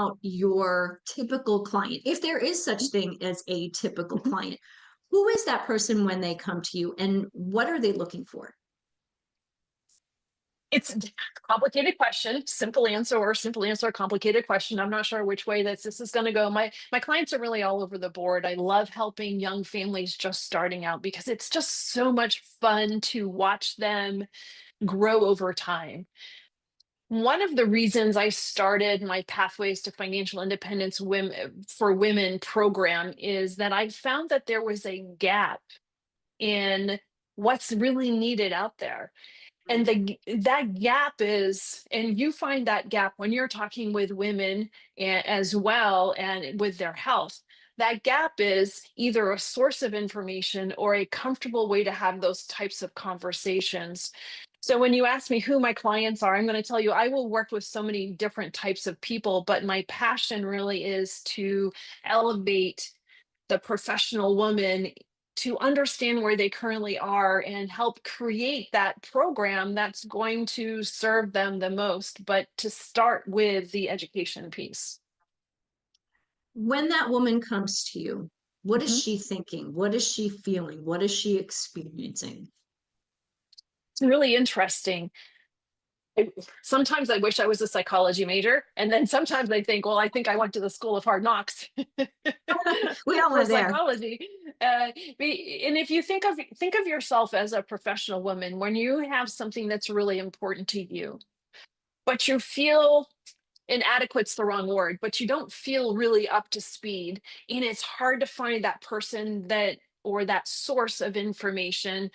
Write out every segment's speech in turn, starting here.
about your typical client, if there is such thing as a typical Mhm. client, who is that person when they come to you and what are they looking for? It's a complicated question, simple answer, complicated question. I'm not sure which way this is going to go. My clients are really all over the board. I love helping young families just starting out because it's just so much fun to watch them grow over time. One of the reasons I started my Pathways to Financial Independence for Women program is that I found that there was a gap in what's really needed out there. And that gap is, and you find that gap when you're talking with women as well and with their health. That gap is either a source of information or a comfortable way to have those types of conversations. So when you ask me who my clients are, I'm going to tell you I will work with so many different types of people, but my passion really is to elevate the professional woman to understand where they currently are and help create that program that's going to serve them the most, but to start with the education piece. When that woman comes to you, what is Mhm. she thinking? What is she feeling? What is she experiencing? It's really interesting. Sometimes I wish I was a psychology major, and then sometimes I think, well, I think I went to the school of hard knocks We all for went there. psychology. And if you think of yourself as a professional woman, when you have something that's really important to you, but you feel inadequate's the wrong word, but you don't feel really up to speed, and it's hard to find that person that or that source of information.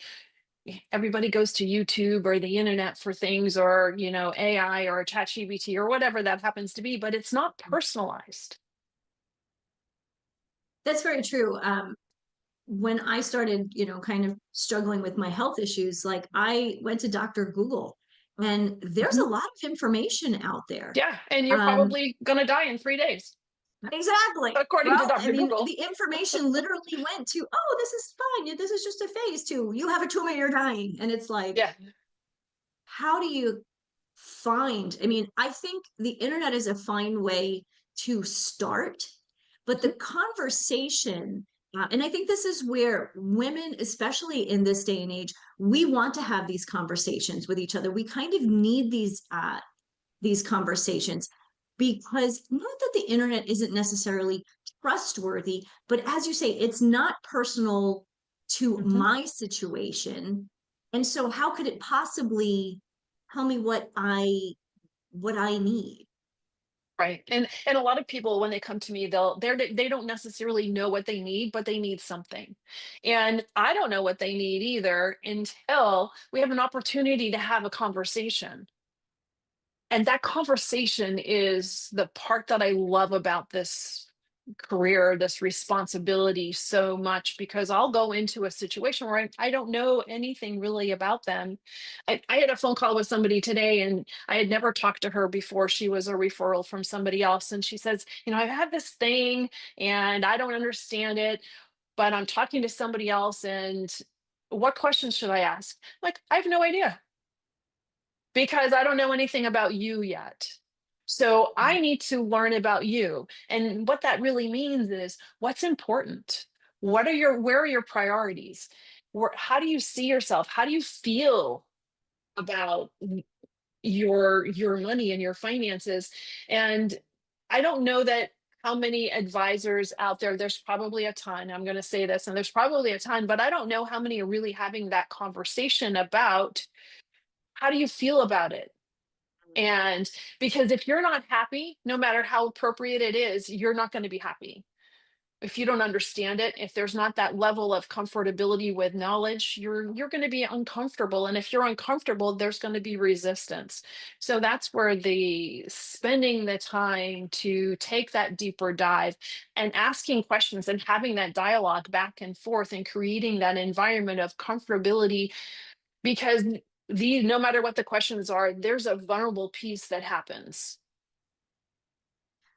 Everybody goes to YouTube or the internet for things, or AI or ChatGPT or whatever that happens to be, but it's not personalized. That's very true. When I started, kind of struggling with my health issues, like I went to Dr. Google and there's Mhm. a lot of information out there. Yeah, and you're Um, probably going to die in 3 days, exactly. according to Well, I Dr. mean, Google. the information literally went to, oh, this is fine. This is just a phase two. You have a tumor, you're dying. And it's like, Yeah. how do you find? I mean, I think the internet is a fine way to start, but the Mhm. conversation, and I think this is where women, especially in this day and age, we want to have these conversations with each other. We kind of need these conversations because not that the internet isn't necessarily trustworthy, but as you say, it's not personal to Mhm. my situation. And so how could it possibly tell me what I need? Right. And a lot of people when they come to me, they don't necessarily know what they need, but they need something. And I don't know what they need either until we have an opportunity to have a conversation. And that conversation is the part that I love about this career, this responsibility so much, because I'll go into a situation where I don't know anything really about them. I had a phone call with somebody today, and I had never talked to her before. She was a referral from somebody else. And she says, I have this thing and I don't understand it, but I'm talking to somebody else. And what questions should I ask? Like, I have no idea because I don't know anything about you yet. So I need to learn about you. And what that really means is what's important? Where are your priorities? How do you see yourself? How do you feel about your money and your finances? And I don't know that how many advisors out there, there's probably a ton. I'm going to say this, and there's probably a ton, but I don't know how many are really having that conversation about how do you feel about it? And because if you're not happy, no matter how appropriate it is, you're not going to be happy. If you don't understand it, if there's not that level of comfortability with knowledge, you're going to be uncomfortable. And if you're uncomfortable, there's going to be resistance. So that's where the spending the time to take that deeper dive and asking questions and having that dialogue back and forth and creating that environment of comfortability, because no matter what the questions are, there's a vulnerable piece that happens.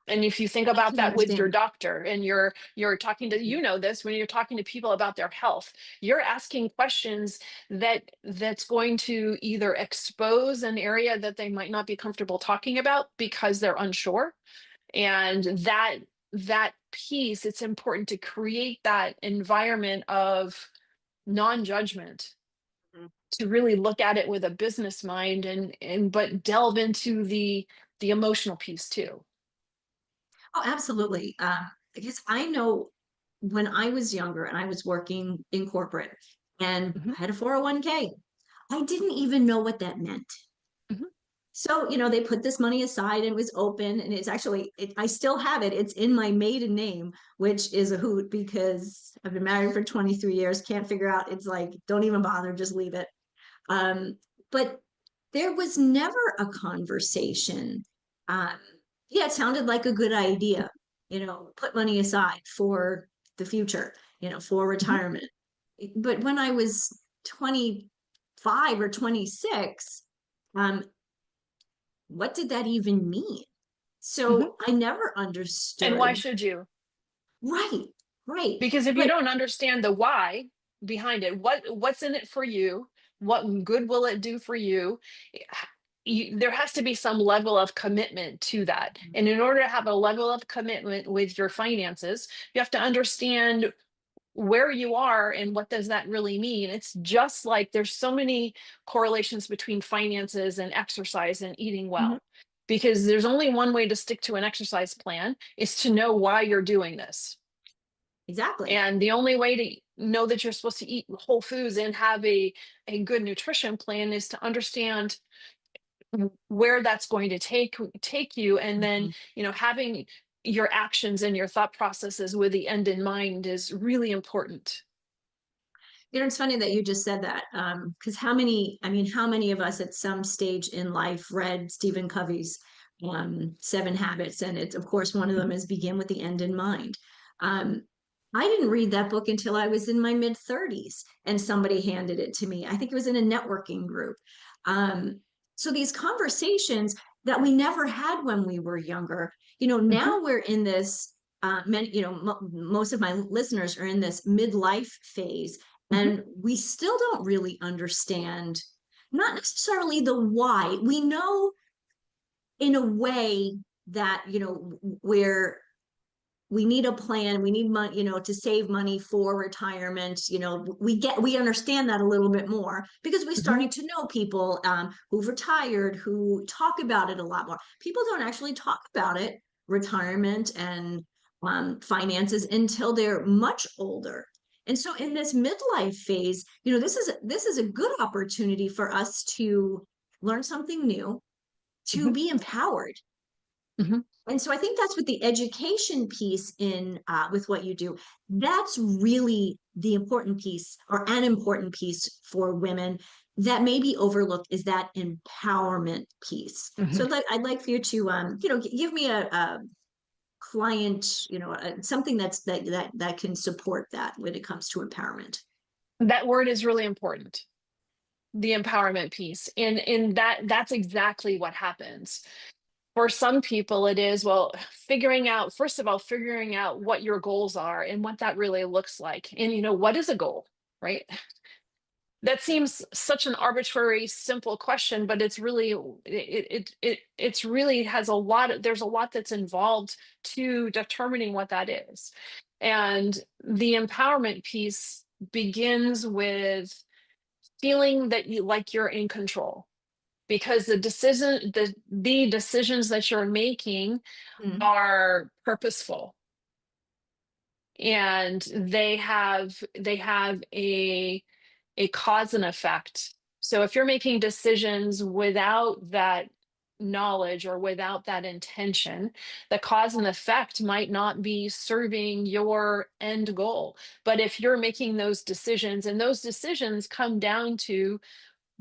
And if you think I about can that with your understand. doctor, and you're talking to, this, when you're talking to people about their health, you're asking questions that's going to either expose an area that they might not be comfortable talking about because they're unsure, And that piece, it's important to create that environment of non-judgment, Mhm. to really look at it with a business mind, and but delve into the emotional piece too. Oh, absolutely. Because I know when I was younger and I was working in corporate and Mhm, I had a 401k, I didn't even know what that meant. mhm, So, they put this money aside and it was open, and it's actually, I still have it. It's in my maiden name, which is a hoot because I've been married for 23 years, can't figure out. It's like, don't even bother, just leave it. Um, but there was never a conversation. Um, yeah, it sounded like a good idea, put money aside for the future, for mhm, retirement. But when I was 25 or 26, um, what did that even mean? mhm. So I never And why understood. should you? Right, right. Because if you But don't understand the why behind it, what's in it for you, what good will it do for you, there has to be some level of commitment to that. And in order to have a level of commitment with your finances, you have to understand where you are and what does that really mean. It's just like there's so many correlations between finances and exercise and eating Mhm, well, because there's only one way to stick to an exercise plan, is to know why you're doing this. exactly. And the only way to know that you're supposed to eat whole foods and have a good nutrition plan is to understand where that's going to take you, and then Mhm. having your actions and your thought processes with the end in mind is really important. It's funny that you just said that, because how many of us at some stage in life read Stephen Covey's Seven Habits, and it's of course one of them Mhm, is begin with the end in mind. Um, I didn't read that book until I was in my mid 30s, and somebody handed it to me. I think it was in a networking group. Um, so these conversations that we never had when we were younger, mhm, now we're in this. Most of my listeners are in this midlife phase, mhm, and we still don't really understand, not necessarily the why. We know in a way that, where we need a plan, we need money, to save money for retirement. We understand that a little bit more because we're mhm, starting to know people who've retired, who talk about it a lot more. People don't actually talk about it, retirement and finances, until they're much older. And so in this midlife phase, this is a good opportunity for us to learn something new, to mhm, be empowered. mhm, And so I think that's what the education piece in with what you do. That's really the important piece, or an important piece for women that may be overlooked, is that empowerment piece. mhm. So I'd like for you to give me a client, something that can support that when it comes to empowerment. That word is really important, the empowerment piece, and that's exactly what happens. For some people, it is, well, figuring out, first of all, figuring out what your goals are and what that really looks like. And, what is a goal, right? That seems such an arbitrary, simple question, but it's really, it's really has a lot, there's a lot that's involved to determining what that is. And the empowerment piece begins with feeling that you like you're in control, because the decisions that you're making Mhm. are purposeful, and they have a cause and effect. So if you're making decisions without that knowledge or without that intention, the cause and effect might not be serving your end goal. But if you're making those decisions, and those decisions come down to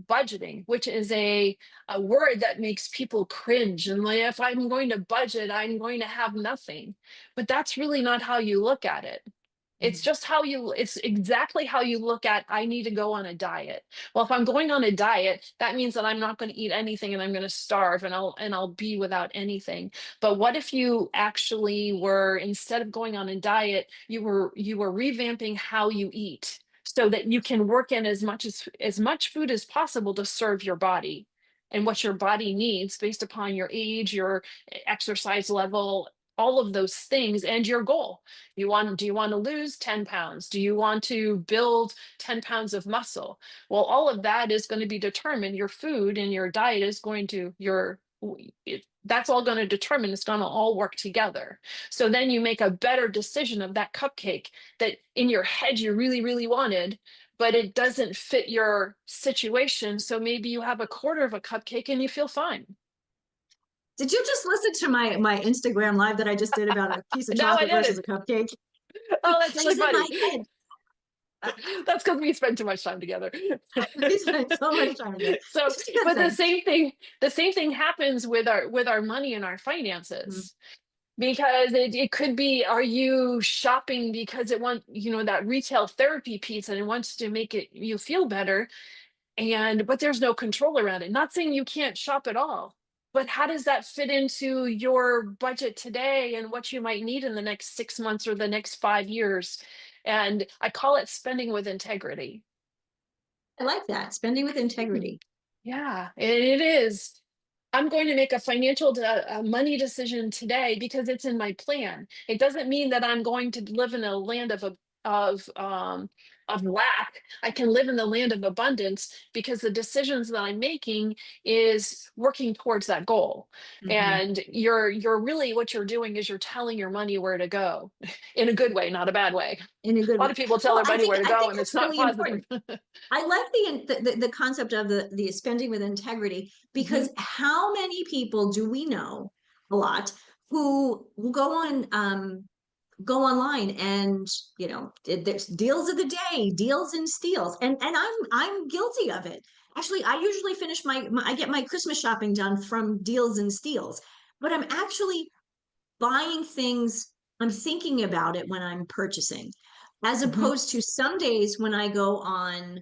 budgeting, which is a word that makes people cringe. And like, if I'm going to budget, I'm going to have nothing. But that's really not how you look at it. It's exactly how you look at, I need to go on a diet. Well, if I'm going on a diet, that means that I'm not going to eat anything and I'm going to starve, and I'll be without anything. But what if you actually were, instead of going on a diet, you were revamping how you eat, so that you can work in as much food as possible to serve your body and what your body needs based upon your age, your exercise level, all of those things and your goal. Do you want to lose 10 pounds? Do you want to build 10 pounds of muscle? Well, all of that is going to be determined. Your food and your diet is going to, that's all going to determine, it's going to all work together. So then you make a better decision of that cupcake that in your head you really, really wanted, but it doesn't fit your situation. So maybe you have a quarter of a cupcake and you feel fine. Did you just listen to my Instagram live that I just did about a piece of Now I chocolate did versus it. a cupcake? Oh, that's really She's in my funny. head. That's because we spend too much time together. We spent so much time together. So, It's a good but thing. the same thing happens with our money and our Mhm. finances. Because it could be, are you shopping because it want, that retail therapy piece and it wants to make it you feel better, and but there's no control around it. Not saying you can't shop at all, but how does that fit into your budget today and what you might need in the next 6 months or the next 5 years? And I call it spending with integrity. I like that. Spending with Hmm. integrity. Yeah, it is. I'm going to make a a money decision today because it's in my plan. It doesn't mean that I'm going to live in a land of um of lack. I can live in the land of abundance because the decisions that I'm making is working towards that goal. Mhm. And you're really, what you're doing is you're telling your money where to go in a good way, not a bad way. In a good A lot way. of people tell Well, their money where to I go think and it's that's not really positive. important. I like the concept of the spending with integrity, Mhm, because how many people do we know, a lot, who will go online and there's deals of the day, deals and steals, and I'm guilty of it. Actually, I usually finish I get my Christmas shopping done from deals and steals, but I'm actually buying things, I'm thinking about it when I'm purchasing, as mhm, opposed to some days when I go on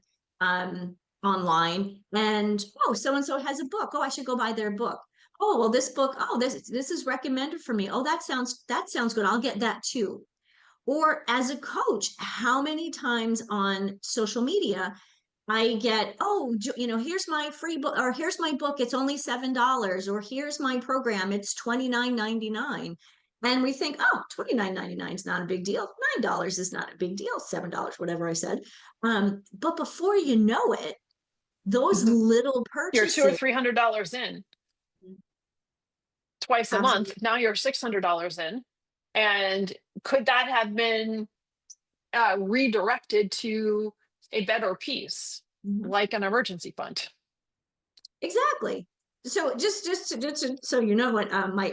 online and, oh, so and so has a book. Oh, I should go buy their book. Oh, well, this book, oh, this is recommended for me. Oh, that sounds good. I'll get that too. Or as a coach, how many times on social media I get, oh, here's my free book, or here's my book, it's only $7, or here's my program, it's 29.99. And we think, oh, 29.99 is not a big deal. $9 is not a big deal. $7, whatever I said. But before you know it, those mhm. little You're two or purchases, $300 in twice a month. absolutely. Now you're $600 in. And could that have been redirected to a better piece, Mhm. like an emergency fund? Exactly. So so you know what, my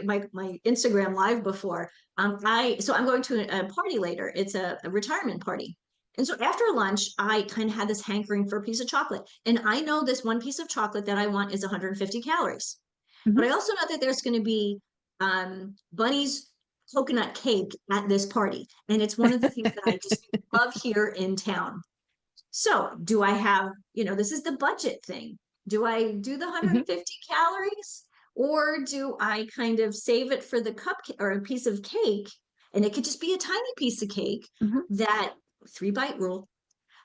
Instagram live before, I'm going to a party later. It's a retirement party. And so after lunch, I kind of had this hankering for a piece of chocolate. And I know this one piece of chocolate that I want is 150 calories. Mhm. But I also know that there's going to be Bunny's coconut cake at this party. And it's one of the things that I just love here in town. So, do I have, this is the budget thing. Do I do the Mhm, 150 calories, or do I kind of save it for the cupcake or a piece of cake? And it could just be a tiny piece of cake, mhm, that 3-bite rule.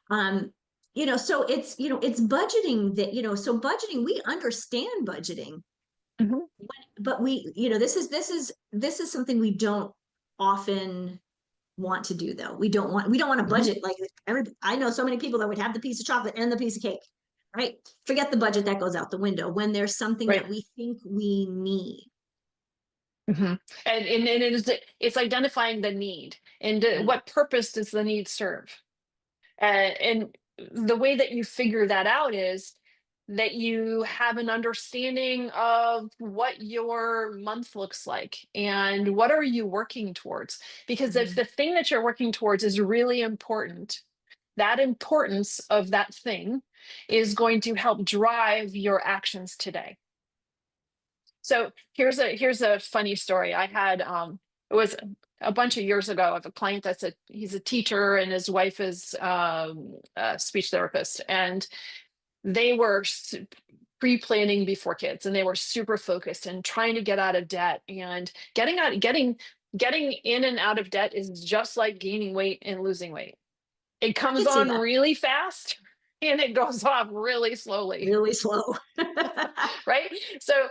Um, so it's budgeting so budgeting, we understand budgeting, mhm, but this is something we don't often want to do, though. We don't want to mhm. budget like I know so many people that would have the piece of chocolate and the piece of cake, right? Forget the budget, that goes out the window when there's something that Right. we think we need. Mhm. And it's identifying the need and Right. what purpose does the need serve. And the way that you figure that out is that you have an understanding of what your month looks like and what are you working towards. Because if Mhm. the thing that you're working towards is really important, that importance of that thing is going to help drive your actions today. So here's a funny story. I had it was a bunch of years ago. I have a client he's a teacher and his wife is a speech therapist, and they were pre-planning before kids, and they were super focused and trying to get out of debt. And getting in and out of debt is just like gaining weight and losing weight. It I comes can see on that. really fast and it goes off really slowly. Really slow. Right? So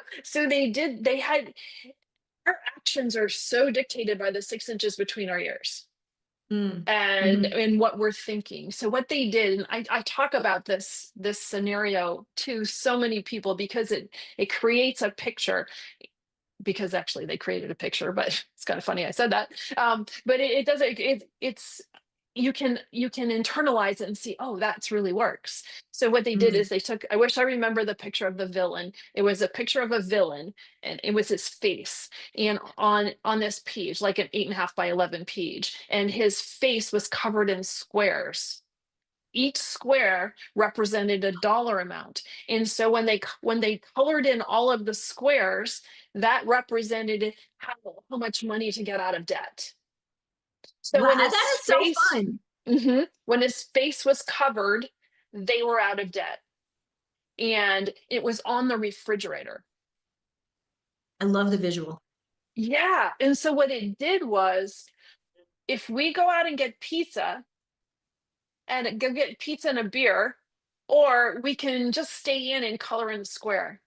they had our actions are so dictated by the 6 inches between our ears Mm. and Mhm. and what we're thinking. So what they did, and I talk about this scenario to so many people because it creates a picture, because actually they created a picture, but it's kind of funny I said that. But it does it's you can internalize it and see, oh, that's really works. So what they did Mm. is they took, I wish I remember the picture of the villain. It was a picture of a villain, and it was his face. And on this page, like an 8.5 by 11 page, and his face was covered in squares. Each square represented a dollar amount. And so when they colored in all of the squares, that represented how much money to get out of debt. So Wow, when his that is so face, fun. when his face was covered, they were out of debt. And it was on the refrigerator. I love the visual. Yeah. And so what it did was, if we go out and get pizza and go get pizza and a beer, or we can just stay in and color in the square.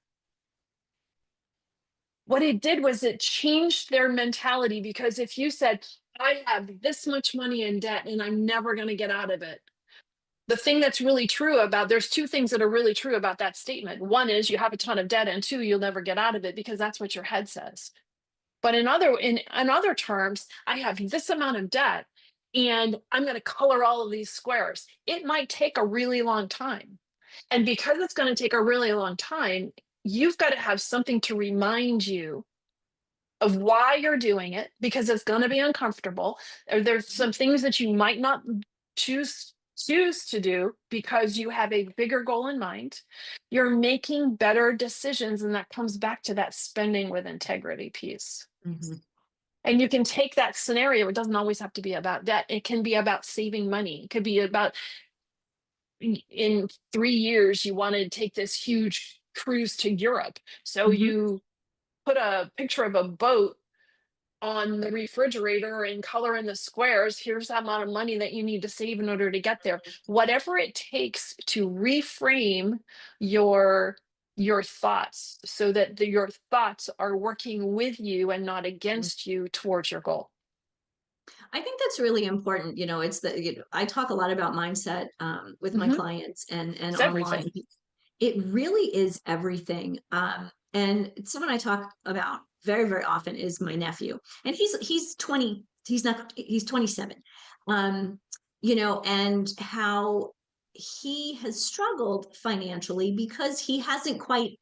What it did was it changed their mentality, because if you said, I have this much money in debt and I'm never going to get out of it. The thing that's really true about, there's two things that are really true about that statement. One is you have a ton of debt, and two, you'll never get out of it, because that's what your head says. But in other terms, I have this amount of debt and I'm going to color all of these squares. It might take a really long time. And because it's going to take a really long time, you've got to have something to remind you of why you're doing it, because it's going to be uncomfortable. Or there's some things that you might not choose to do because you have a bigger goal in mind. You're making better decisions, and that comes back to that spending with integrity piece. Mhm. And you can take that scenario. It doesn't always have to be about debt. It can be about saving money. It could be about, in 3 years, you want to take this huge cruise to Europe. So Mhm. you put a picture of a boat on the refrigerator and color in the squares. Here's the amount of money that you need to save in order to get there. Whatever it takes to reframe your your thoughts, so that your thoughts are working with you and not Mhm. against you towards your goal. I think that's really important. It's I talk a lot about mindset with my Hmm. clients and It's online. everything. It really is everything. And someone I talk about very, very often is my nephew, and he's 20. He's not. He's 27. Um, and how he has struggled financially because he hasn't quite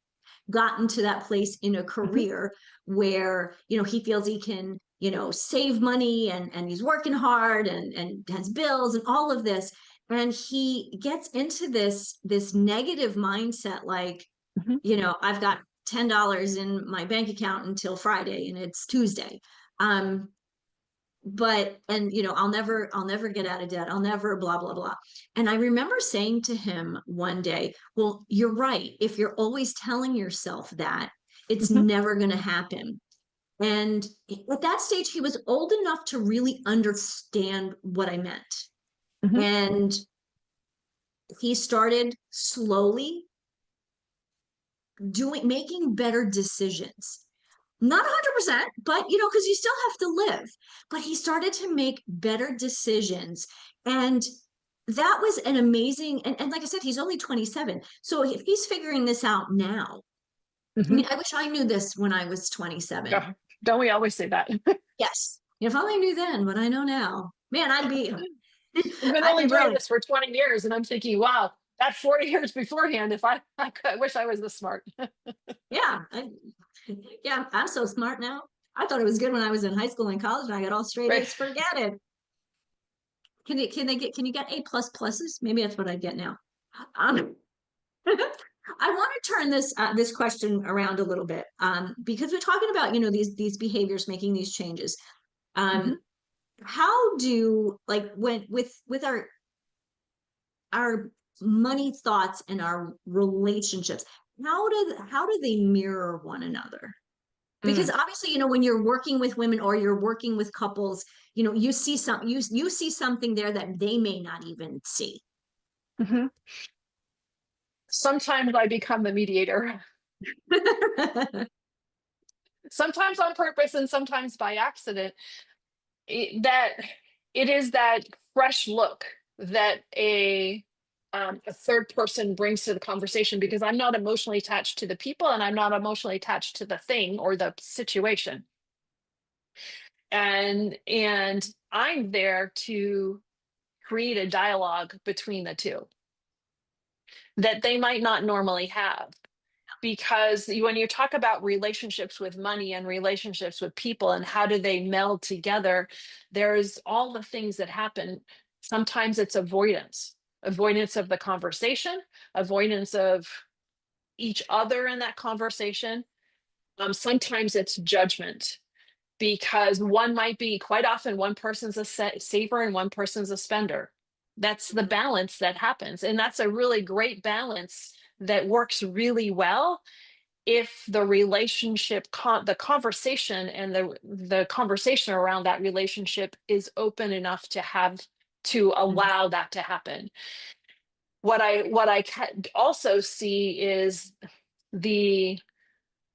gotten to that place in a Hmm. career where he feels he can save money and he's working hard and has bills and all of this, and he gets into this negative mindset, like Hmm. I've got $10 in my bank account until Friday and it's Tuesday. But and I'll never get out of debt, I'll never blah blah blah. And I remember saying to him one day, well, you're right, if you're always telling yourself that, it's Hmm. never going to happen. And at that stage he was old enough to really understand what I meant, Hmm. and he started slowly making better decisions. Not 100%, but because you still have to live. But he started to make better decisions. And that was an amazing, and like I said, he's only 27. So if he's figuring this out now, I Hmm. mean, I wish I knew this when I was 27. Don't we always say that? Yes. If only I knew then what I know now, man, I'd be, I've been I'd only be doing brilliant. this for 20 years, and I'm thinking, wow, that 40 years beforehand, if I wish I was this smart. Yeah. Yeah. I'm so smart now. I thought it was good when I was in high school and college and I got all straight Right. A's. Forget it. Can you get A plus pluses? Maybe that's what I get now. Um, I want to turn this question around a little bit, because we're talking about these behaviors making these changes. Hmm. Um, how do, like, when with our money thoughts and our relationships, how do they mirror one another? Because Mm. obviously, when you're working with women or you're working with couples, you see something there that they may not even see. Hmm. Sometimes I become the mediator. sometimes on purpose and sometimes by accident, that it is that fresh look that a third person brings to the conversation, because I'm not emotionally attached to the people and I'm not emotionally attached to the thing or the situation. And I'm there to create a dialogue between the two that they might not normally have. Because when you talk about relationships with money and relationships with people and how do they meld together, there's all the things that happen. Sometimes it's avoidance of the conversation, avoidance of each other in that conversation. Sometimes it's judgment, because one might be, quite often one person's a saver and one person's a spender. That's the balance that happens, and that's a really great balance that works really well if the relationship the conversation and the conversation around that relationship is open enough to Mhm. allow that to happen. What I also see is the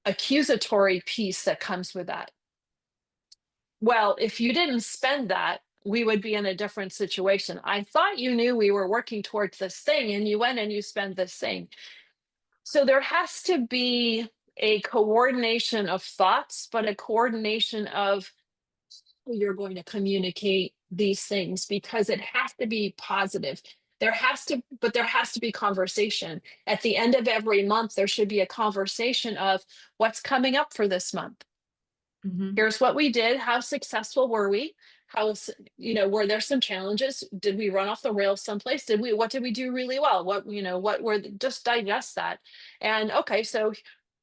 accusatory piece that comes with that. Well, if you didn't spend that, we would be in a different situation. I thought you knew we were working towards this thing and you went and you spent this thing. So there has to be a coordination of thoughts, but a coordination of how you're going to communicate these things, because it has to be positive. There has to be conversation. At the end of every month, there should be a conversation of what's coming up for this month. Mhm. Here's what we did. How successful were we? Were there some challenges? Did we run off the rails someplace? What did we do really well? Just digest that. And okay, so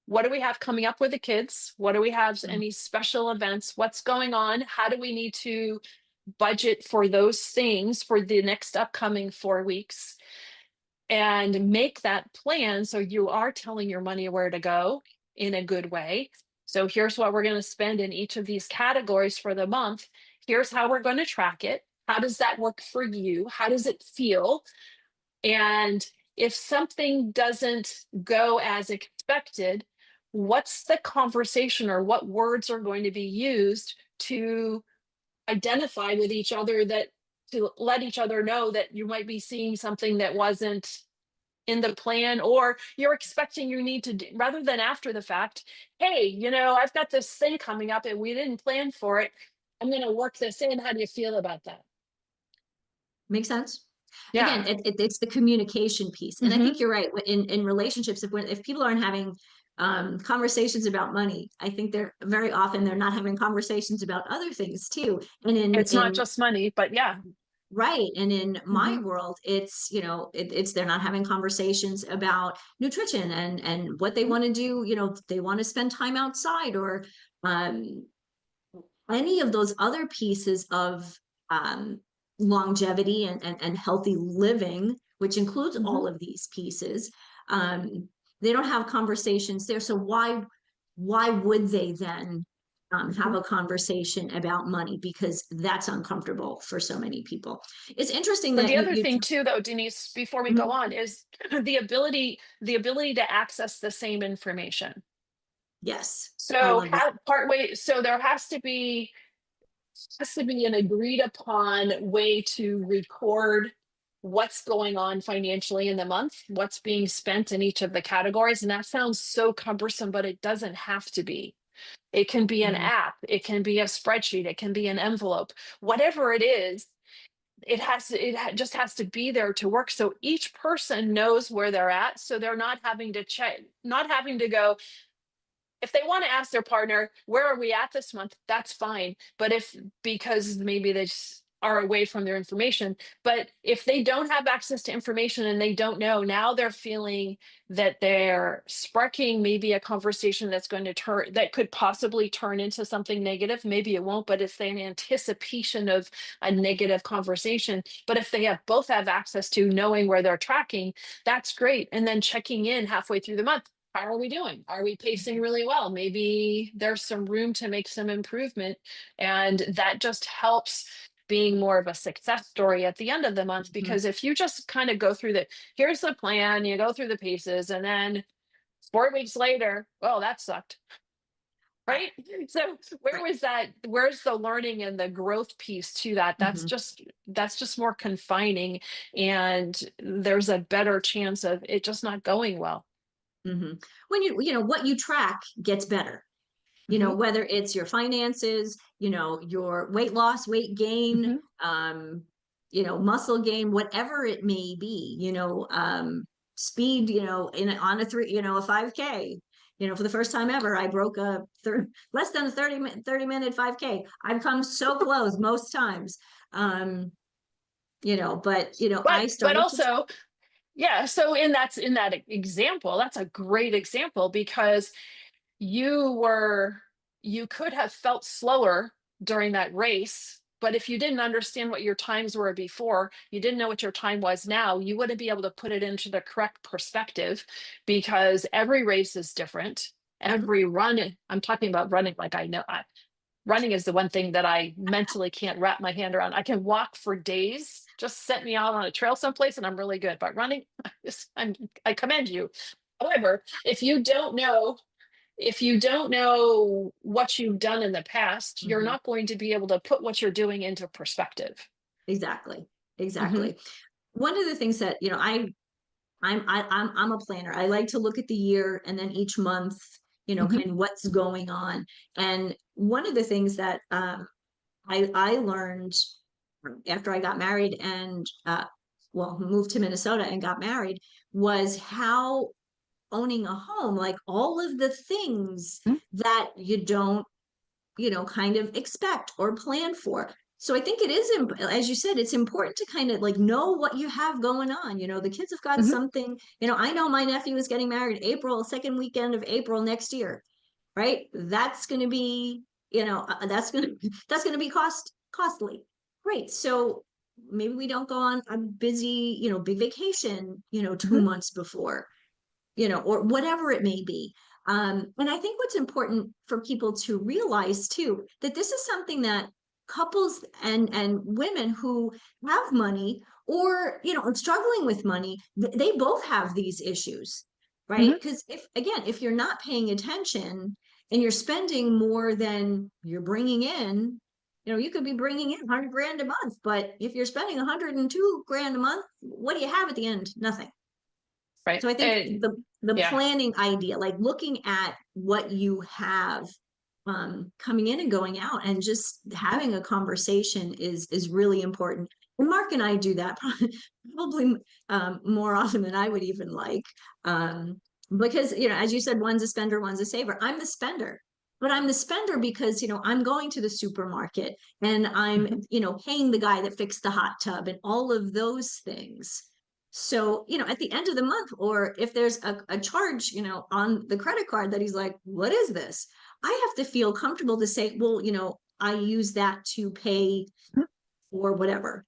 what do we have coming up with the kids? What do we have? Mhm. Any special events? What's going on? How do we need to budget for those things for the next upcoming 4 weeks? And make that plan so you are telling your money where to go in a good way. So here's what we're going to spend in each of these categories for the month. Here's how we're going to track it. How does that work for you? How does it feel? And if something doesn't go as expected, what's the conversation or what words are going to be used to identify with each other, that to let each other know that you might be seeing something that wasn't in the plan, or you're expecting you need to do, rather than after the fact, hey, I've got this thing coming up and we didn't plan for it. I'm going to work this in. How do you feel about that? Makes sense. Again, Yeah. it's the communication piece, and I Hmm. think you're right. In relationships, if people aren't having conversations about money, I think they're very often they're not having conversations about other things too. And It's not in just money, but yeah. right, and in my Hmm. world, it's it's they're not having conversations about nutrition and what they want to do. They want to spend time outside, or um, any of those other pieces of um, longevity and healthy living, which includes Hmm. all of these pieces, um, they don't have conversations there. So why would they then have Hmm. a conversation about money? Because that's uncomfortable for so many people. It's interesting But that the other you thing too, though, Denise, before we go Mhm. on, is the ability to access the same information. Yes, I So love that. there has to be an agreed upon way to record what's going on financially in the month, what's being spent in each of the categories. And that sounds so cumbersome, but it doesn't have to be. It can be an Mhm. app, it can be a spreadsheet, it can be an envelope, whatever it is. Just has to be there to work, so each person knows where they're at, so they're not having to check, not having to go. If they want to ask their partner, where are we at this month, that's fine. But if, because maybe they just are away from their information, but if they don't have access to information and they don't know, now they're feeling that they're sparking maybe a conversation that could possibly turn into something negative. Maybe it won't, but it's an anticipation of a negative conversation. But if they both have access to knowing where they're tracking, that's great. And then checking in halfway through the month, how are we doing? Are we pacing really well? Maybe there's some room to make some improvement. And that just helps being more of a success story at the end of the month. Mhm. Because if you just kind of go through here's the plan, you go through the pieces, and then 4 weeks later, well, that sucked. Right? So where Right. was that? Where's the learning and the growth piece to that? Mhm. That's just more confining, and there's a better chance of it just not going well. Mhm. When what you track gets better. Hmm. Whether it's your finances, your weight loss, weight gain, Hmm. um, muscle gain, whatever it may be, speed, on a a 5K, for the first time ever, I broke less than a 30 minute 5K. I've come so close most times. Um, but, I But started to, also, yeah. So in that example, that's a great example because you were you could have felt slower during that race, but if you didn't understand what your times were before, you didn't know what your time was now, you wouldn't be able to put it into the correct perspective because every race is different. Mhm. Every run, I'm talking about running like I know running is the one thing that I mentally can't wrap my hand around. I can walk for days, just set me out on a trail someplace and I'm really good, but running, I commend you. However, if you don't know what you've done in the past, you're Mhm. not going to be able to put what you're doing into perspective. Exactly. Hmm. Exactly. One of the things that, I'm a planner. I like to look at the year and then each month, Hmm. kind of what's going on. And one of the things that I learned after I got married and well, moved to Minnesota and got married was how owning a home, like all of the things that you don't kind of expect or plan for. So I think it is, as you said, it's important to kind of like know what you have going on. The kids have got Hmm. something, I know my nephew is getting married April, second weekend of April next year, right? That's going to be, that's going to be costly. Great. So maybe we don't go on a busy, big vacation, two Hmm. months before, or whatever it may be. And I think what's important for people to realize too, that this is something that couples and women who have money or, are struggling with money, they both have these issues, right? Hmm. Because if you're not paying attention and you're spending more than you're bringing in, you could be bringing in 100 grand a month, but if you're spending 102 grand a month, what do you have at the end? Nothing. Right. So I think And the yeah. planning idea, like looking at what you have coming in and going out and just having a conversation is really important. And Mark and I do that probably more often than I would even like. Because, as you said, one's a spender, one's a saver. I'm the spender. But I'm the spender because, I'm going to the supermarket and I'm, Hmm. paying the guy that fixed the hot tub and all of those things. So, at the end of the month, or if there's a charge, on the credit card that he's like, what is this? I have to feel comfortable to say, well, I use that to pay for whatever.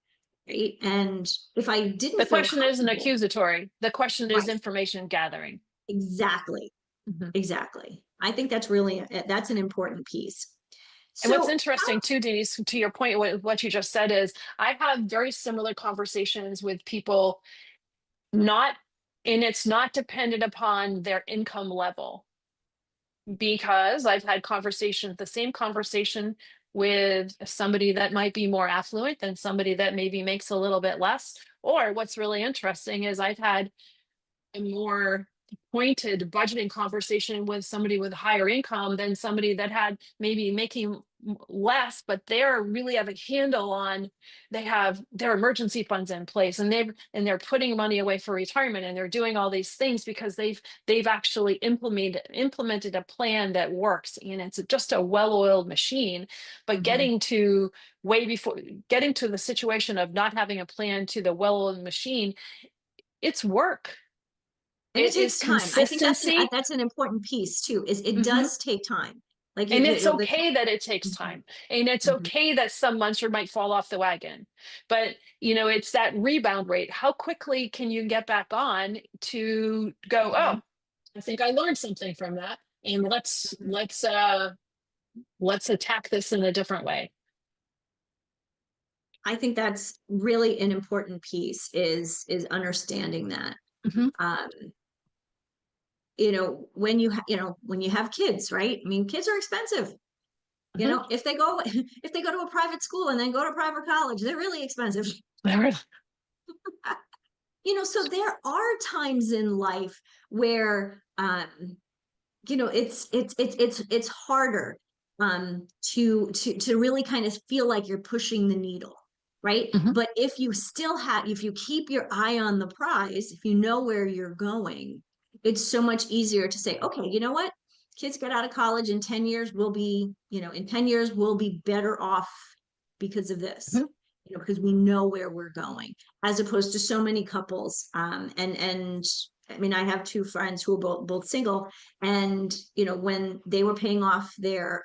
Right. And if I didn't The feel question isn't comfortable, accusatory. The question is right, information gathering. exactly, Hmm. exactly. I think that's an important piece. And what's So, interesting too, Denise, to your point, what you just said is I have very similar conversations with people, not, and it's not dependent upon their income level because I've had the same conversation with somebody that might be more affluent than somebody that maybe makes a little bit less. Or what's really interesting is I've had a more pointed budgeting conversation with somebody with higher income than somebody that had maybe making less, but they're really have a handle on, they have their emergency funds in place and they're putting money away for retirement and they're doing all these things because they've actually implemented a plan that works and it's just a well-oiled machine. But mhm. way before getting to the situation of not having a plan to the well-oiled machine, it's work. And it It is takes time. I think consistency. that's an important piece too, is it Hmm. does take time. Like And it's the okay that it takes Mhm, time. And it's mhm, okay that some months you might fall off the wagon. But, it's that rebound rate. How quickly can you get back on to go, oh, mhm, I think I learned something from that. And mhm. let's attack this in a different way. I think that's really an important piece is understanding that. Hmm. Um, when you have kids, right? I mean, kids are expensive. Mhm. If they go if they go to a private school and then go to private college, they're really expensive. So there are times in life where it's harder to really kind of feel like you're pushing the needle, right? Mhm. But if you keep your eye on the prize, if you know where you're going, it's so much easier to say, okay, you know what? Kids get out of college in 10 years, in 10 years, we'll be better off because of this, Mhm. because we know where we're going, as opposed to so many couples. And I mean, I have two friends who are both single, and when they were paying off their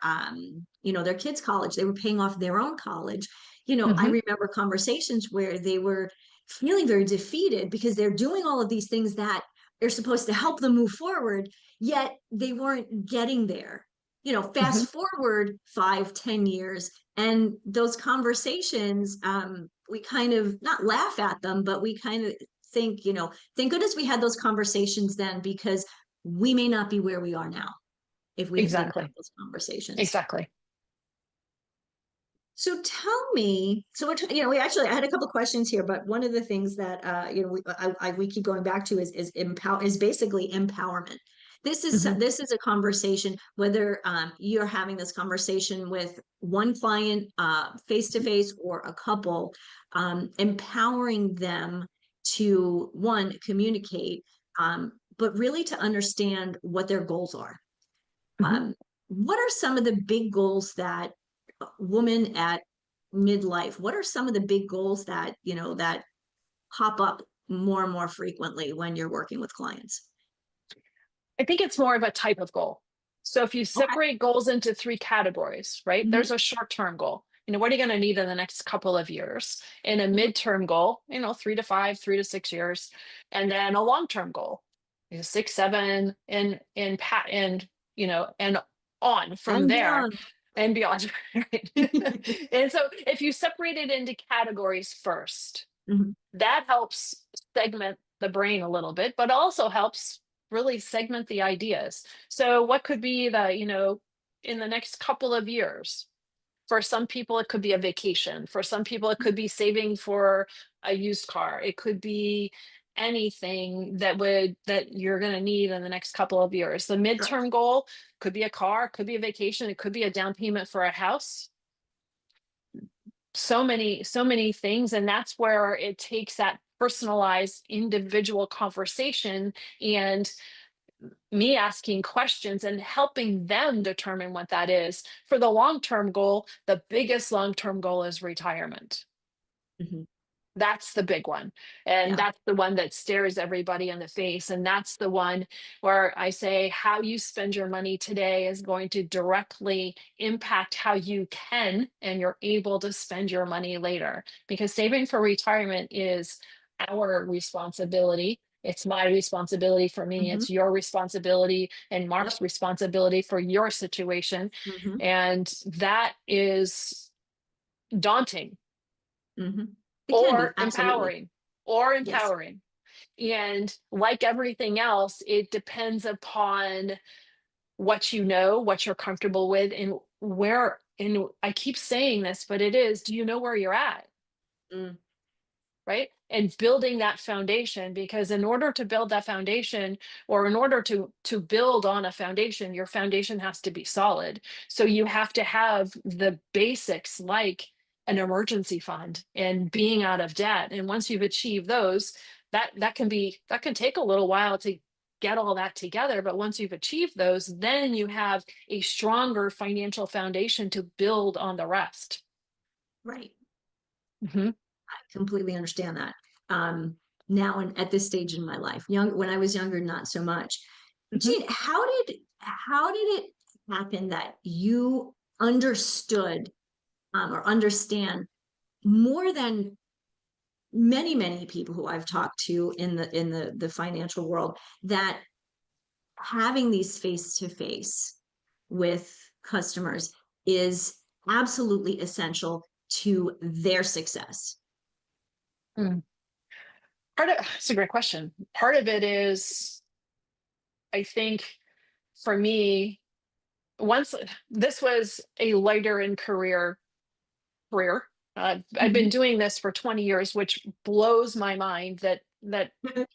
kids' college, they were paying off their own college. I Mhm. remember conversations where they were feeling very defeated because they're doing all of these things that are supposed to help them move forward, yet they weren't getting there. Mhm. Fast forward 5, 10 years, and those conversations, we kind of not laugh at them, but we kind of think, thank goodness we had those conversations then, because we may not be where we are now if we didn't have Exactly. those conversations. Exactly. So tell me, so I had a couple questions here, but one of the things that we keep going back to is basically empowerment. Mhm. This is a conversation, whether you're having this conversation with one client face to face, or a couple, empowering them to, one, communicate, but really to understand what their goals are. Mhm. What are some of the big goals that woman at midlife, what are some of the big goals that pop up more and more frequently when you're working with clients? I think it's more of a type of goal. So if you Okay. separate goals into three categories, right? There's Hmm. a short-term goal. What are you going to need in the next couple of years? And a Hmm. midterm goal, 3 to 5, 3 to 6 years, and then a long-term goal, 6, 7, and on from And there beyond. and beyond. Right? And so if you separate it into categories first, Hmm. that helps segment the brain a little bit, but also helps really segment the ideas. So, what could be in the next couple of years? For some people, it could be a vacation. For some people, it could be saving for a used car. It could be anything that you're going to need in the next couple of years. The Sure. midterm goal could be a car, could be a vacation, it could be a down payment for a house. So many things, and that's where it takes that personalized individual conversation and me asking questions and helping them determine what that is. For the long term goal, the biggest long term goal is retirement. Hmm. That's the big one. And Yeah. that's the one that stares everybody in the face. And that's the one where I say how you spend your money today is going to directly impact how you can and you're able to spend your money later. Because saving for retirement is our responsibility. It's my responsibility for me. Hmm. It's your responsibility and Mark's Yep. responsibility for your situation. Hmm. And that is daunting Hmm. It can be, or absolutely. empowering or Yes. empowering. And like everything else, it depends upon what you know, what you're comfortable with, and where. And I keep saying this, but it is, do you know where you're at? Mm. Right? And building that foundation, because in order to build that foundation, or in order to build on a foundation, your foundation has to be solid. So you have to have the basics, like an emergency fund and being out of debt. And once you've achieved those, that can take a little while to get all that together, but once you've achieved those, then you have a stronger financial foundation to build on the rest. Right. Mhm. Completely understand that. Now, and at this stage in my life, when I was younger, not so much. Mhm. Jeanne, how did it happen that you understood, or understand, more than many people who I've talked to in the financial world, that having these face to face with customers is absolutely essential to their success? Mm. It's a great question. Part of it is I think for me, once this was a later in career. I've been Mhm. doing this for 20 years, which blows my mind that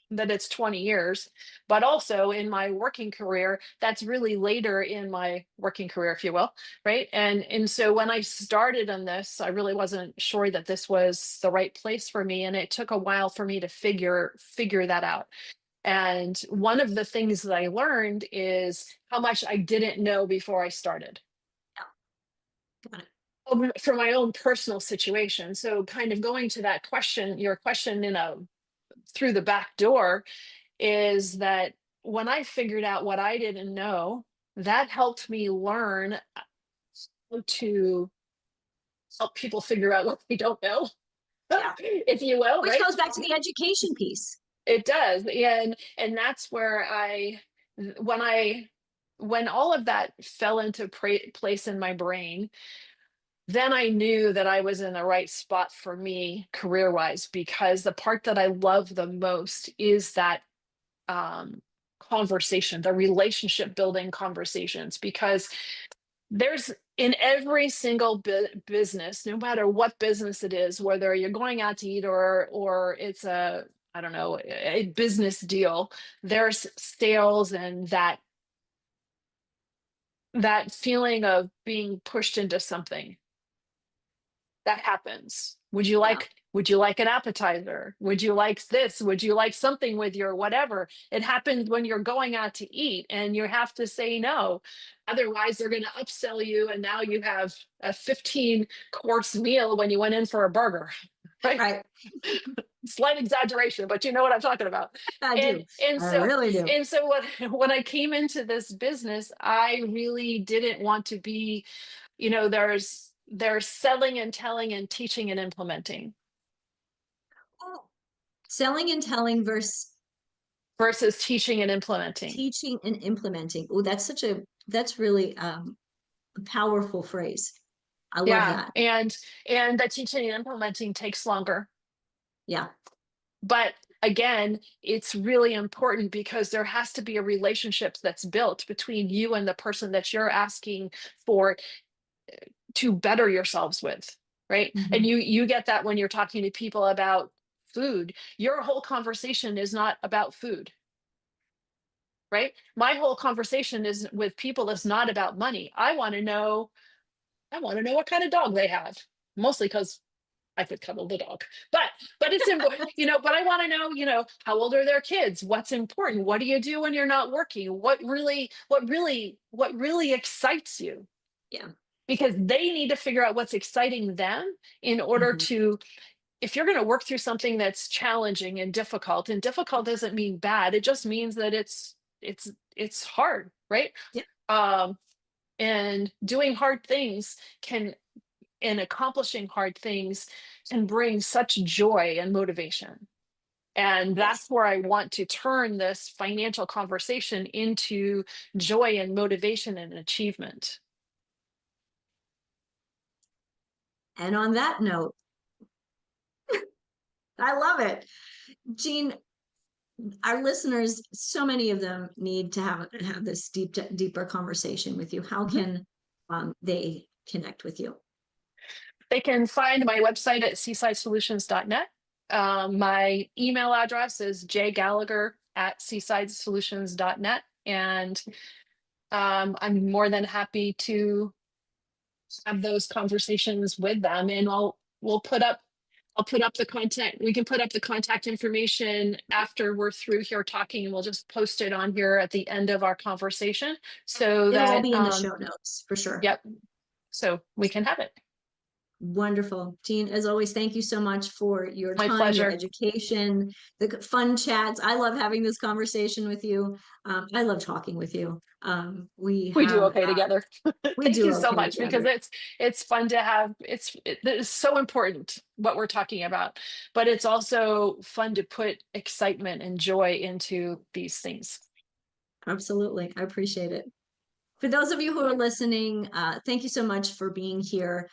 it's 20 years. But also in my working career, that's really later in my working career, if you will, right? And so when I started on this, I really wasn't sure that this was the right place for me, and it took a while for me to figure that out. And one of the things that I learned is how much I didn't know before I started Yeah, got it. for my own personal situation. So kind of going to that question, your question in a through the back door, is that when I figured out what I didn't know, that helped me learn how to help people figure out what they don't know, Yeah. if you will, Which right? goes back to the education piece. It does. And that's where when I when all of that fell into place in my brain, then I knew that I was in the right spot for me career wise, because the part that I love the most is that um, conversation, the relationship building conversations, because there's in every single business, no matter what business it is, whether you're going out to eat or it's a, I don't know, a business deal, there's sales and that feeling of being pushed into something that happens. Yeah. Would you like an appetizer? Would you like this? Would you like something with your whatever? It happens when you're going out to eat and you have to say no. Otherwise, they're going to upsell you and now you have a 15-course meal when you went in for a burger. Right? Right. Slight exaggeration, but you know what I'm talking about. I And do. and I so really do. and so what when I came into this business, I really didn't want to be, there's selling and telling and teaching and implementing Oh, selling and telling versus versus teaching and implementing. teaching and implementing. Oh, that's really a powerful phrase. I love Yeah, that. and the teaching and implementing takes longer. Yeah. But again, it's really important because there has to be a relationship that's built between you and the person that you're asking for to better yourselves with, right? And Mhm. you get that when you're talking to people about food. Your whole conversation is not about food, right? My whole conversation is with people is not about money. I want to know what kind of dog they have. Mostly because I could cuddle the dog. But it's important, but I want to know, how old are their kids? What's important? What do you do when you're not working? What really excites you? Yeah. Because they need to figure out what's exciting them in order Mhm. to, if you're going to work through something that's challenging and difficult doesn't mean bad, it just means that it's hard, right? Yeah. um and doing hard things can and accomplishing hard things can bring such joy and motivation. And that's Yes. where I want to turn this financial conversation into joy and motivation and achievement. And on that note, I love it. Jeanne, our listeners, so many of them need to have this deeper conversation with you. How Mhm. can they connect with you? They can find my website at seasideSolutions.net. My email address is jgallagher@seasideSolutions.net. And I'm more than happy to have those conversations with them. And I'll put up the contact. We can put up the contact information after we're through here talking, and we'll just post it on here at the end of our conversation so It'll all that, be in the show notes for sure. yep, so we can have it. Wonderful. Jeanne, as always, thank you so much for your My time, your pleasure. education, the fun chats. I love having this conversation with you. I love talking with you. We do okay together. We Thank do you so okay much, because together. it's fun to have. It's so important what we're talking about, but it's also fun to put excitement and joy into these things. Absolutely. I appreciate it. For those of you who are listening, thank you so much for being here.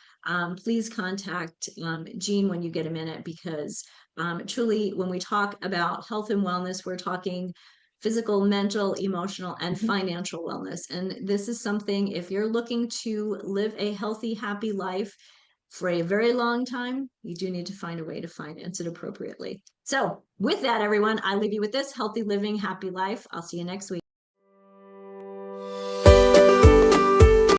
Please contact Jeanne when you get a minute, because truly, when we talk about health and wellness, we're talking physical, mental, emotional, and Mhm. financial wellness. And this is something, if you're looking to live a healthy, happy life for a very long time, you do need to find a way to finance it appropriately. So, with that, everyone, I leave you with this: healthy living, happy life. I'll see you next week.